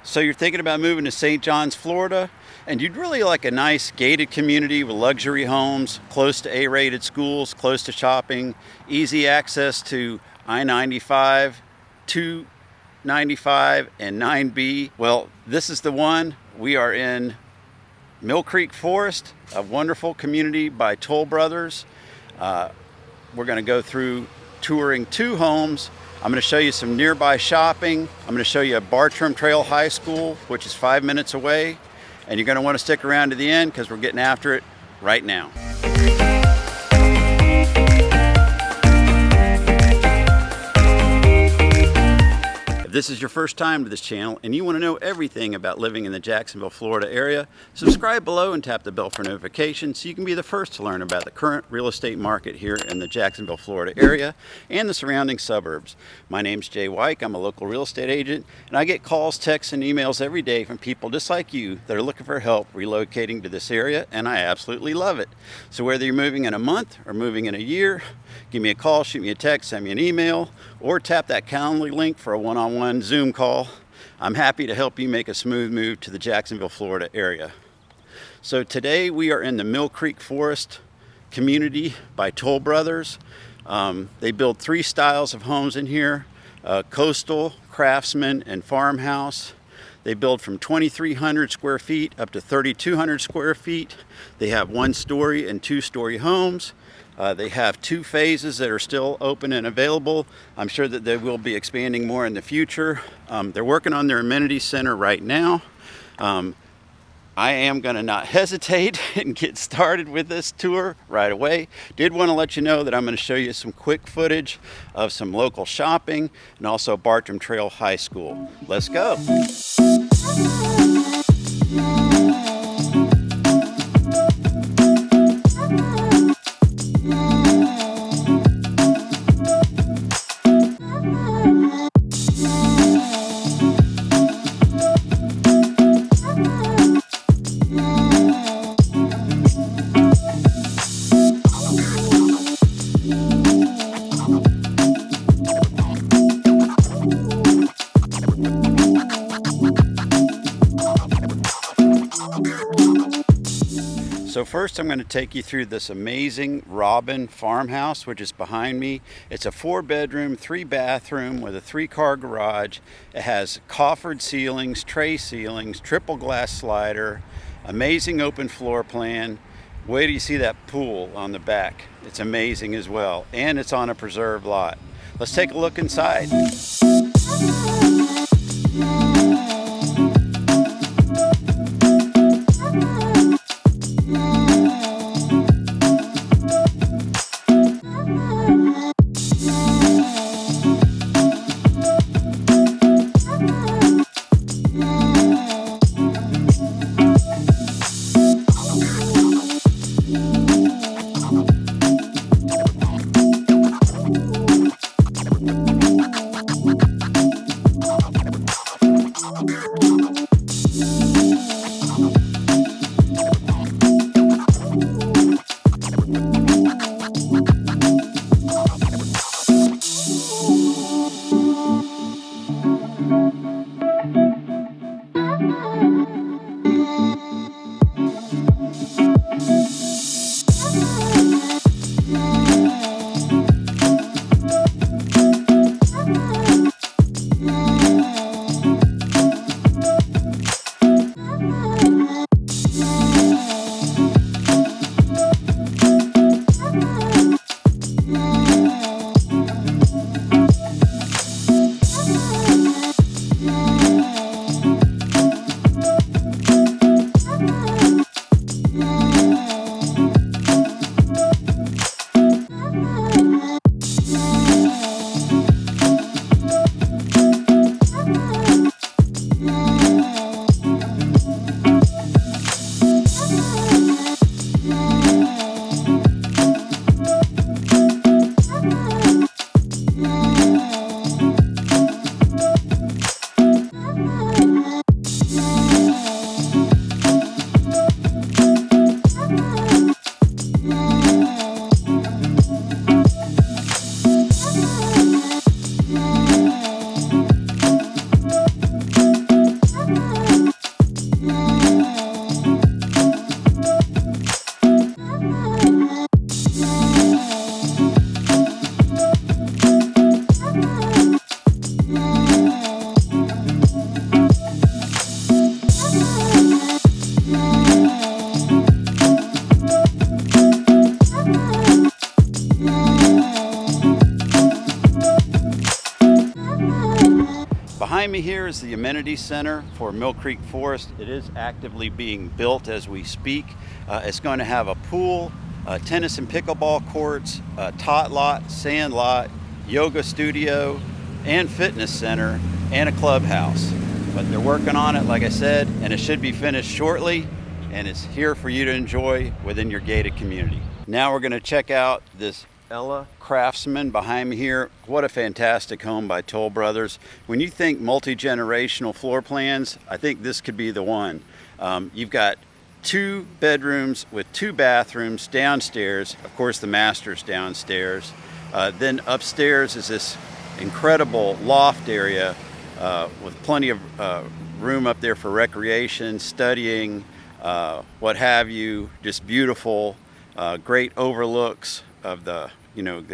So you're thinking about moving to St. John's, Florida, and you'd really like a nice gated community with luxury homes, close to A-rated schools, close to shopping, easy access to I-95, 295, and 9B. Well, this is the one. We are in Mill Creek Forest, a wonderful community by Toll Brothers. We're going to go through touring 2 homes. I'm going to show you some nearby shopping. I'm going to show you a Bartram Trail High School, which is 5 minutes away. And you're going to want to stick around to the end because we're getting after it right now. If this is your first time to this channel and you want to know everything about living in the Jacksonville, Florida area, subscribe below and tap the bell for notifications so you can be the first to learn about the current real estate market here in the Jacksonville, Florida area and the surrounding suburbs. My name's Jay Wike. I'm a local real estate agent, and I get calls, texts, and emails every day from people just like you that are looking for help relocating to this area, and I absolutely love it. So whether you're moving in a month or moving in a year, give me a call, shoot me a text, send me an email, or tap that Calendly link for a one-on-one Zoom call. I'm happy to help you make a smooth move to the Jacksonville, Florida area. So today we are in the Mill Creek Forest community by Toll Brothers. They build 3 styles of homes in here, coastal, Craftsman, and Farmhouse. They build from 2,300 square feet up to 3,200 square feet. They have 1-story and 2-story homes. They have 2 phases that are still open and available. I'm sure that they will be expanding more in the future. They're working on their amenity center right now. I am going to not hesitate and get started with this tour right away. Did want to let you know that I'm going to show you some quick footage of some local shopping and also Bartram Trail High School. Let's go. So first I'm going to take you through this amazing Robin farmhouse, which is behind me. It's a 4-bedroom, 3-bathroom with a 3-car garage. It has coffered ceilings, tray ceilings, triple glass slider, amazing open floor plan. Wait till you see that pool on the back. It's amazing as well. And it's on a preserved lot. Let's take a look inside. me here is the amenity center for Mill Creek Forest. It is actively being built as we speak. It's going to have a pool, tennis and pickleball courts, a tot lot, sand lot, yoga studio, and fitness center, and a clubhouse. But they're working on it, like I said, and it should be finished shortly, and it's here for you to enjoy within your gated community. Now we're going to check out this Craftsman behind me here. What a fantastic home by Toll Brothers. When you think multi-generational floor plans, I think this could be the one. You've got 2 bedrooms with 2 bathrooms downstairs. Of course, the master's downstairs. Then upstairs is this incredible loft area with plenty of room up there for recreation, studying, what have you. Just beautiful, great overlooks of the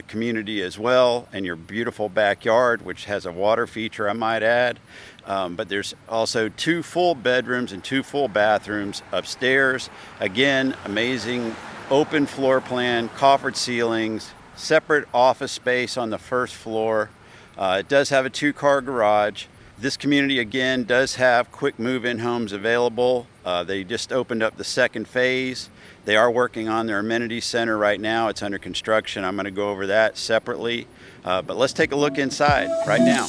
community as well, and your beautiful backyard, which has a water feature, I might add. But there's also 2 full bedrooms and 2 full bathrooms upstairs. Again, amazing open floor plan, coffered ceilings, separate office space on the first floor. It does have a 2-car garage. This community, again, does have quick move-in homes available. They just opened up the 2nd phase. They are working on their amenity center right now. It's under construction. I'm going to go over that separately. But let's take a look inside right now.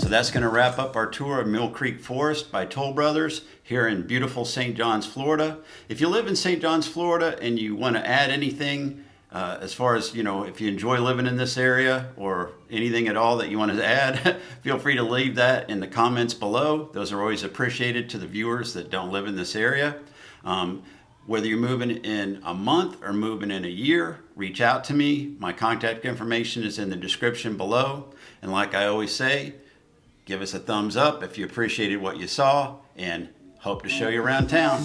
That's going to wrap up our tour of Mill Creek Forest by Toll Brothers here in beautiful St. John's, Florida. If you live in St. John's, Florida, and you want to add anything as far as, if you enjoy living in this area or anything at all that you want to add, feel free to leave that in the comments below. Those are always appreciated to the viewers that don't live in this area. Whether you're moving in a month or moving in a year, reach out to me. My contact information is in the description below. And like I always say, give us a thumbs up if you appreciated what you saw, and hope to show you around town.